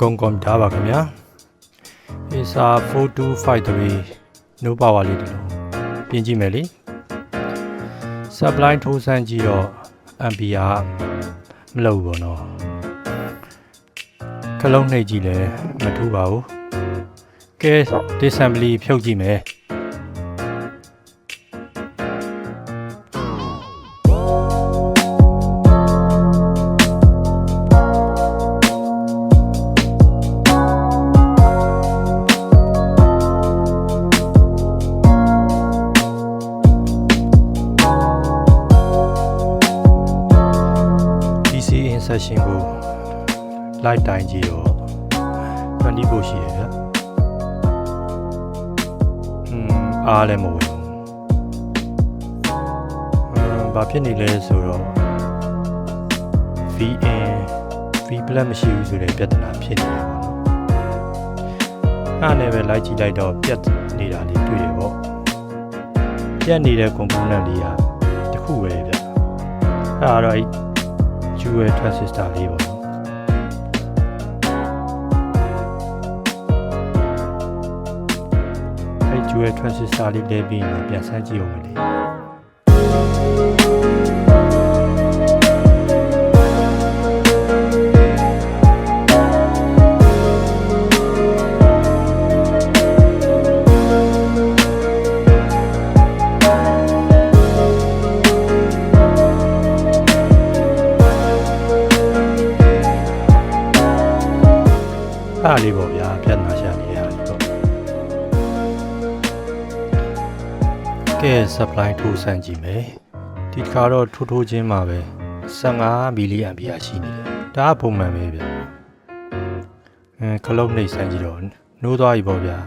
ကုန်ကွန်ပျူတာပါခင်ဗျာ ASA 4253 no power လေးဒီလိုပြင်ကြည့်မယ်လေ supply ထိုးစမ်းကြည့်တော့ ampere မလို့ဘောနော်ခလုံးနှိပ်ကြည့်လဲမထူးပါဘူးကဲ disassembly ဖြုတ်ကြည့်မယ်session ကို live တိုင်းကြည့်တော့20ဖို့ရှိတယ်ဗျအားလည်းမဝင်ဘာဖြစ်နေလဲဆိုတော့ V plus မရှိဘူးဆိုတဲ့ပြဿနာဖြစ်နေတယ်ပေါ့အဲ့နဲ့ပဲ live ကြည့်လိုက်တော့ပြတ်နေတာလေးတွေ့တယ်ပေါ့ပြတ်နေတဲ့ component လေးကတစ်ခုပဲဗျအဲ့ဒါတော့Dual transistor လေးပေါ့နော်အဲ Dual transistor လေးလဲပြီးရင်ပြန်ဆန်းကြည့်အောင်မယ်လေအားလေးပေါ့ဗျာပြတ်နာရှာနေရတယ်ပေါ့ကဲ supply ထိုးစမ်းကြည့်မယ်ဒီတစ်ခါတော့ထိုးချင်းမှာပဲ15 mA ရှိနေတယ်ဒါကပုံမှန်ပဲဗျခလုံးနှိပ်စမ်းကြည့်တော့နိုးသွားပြီပေါ့ဗျာ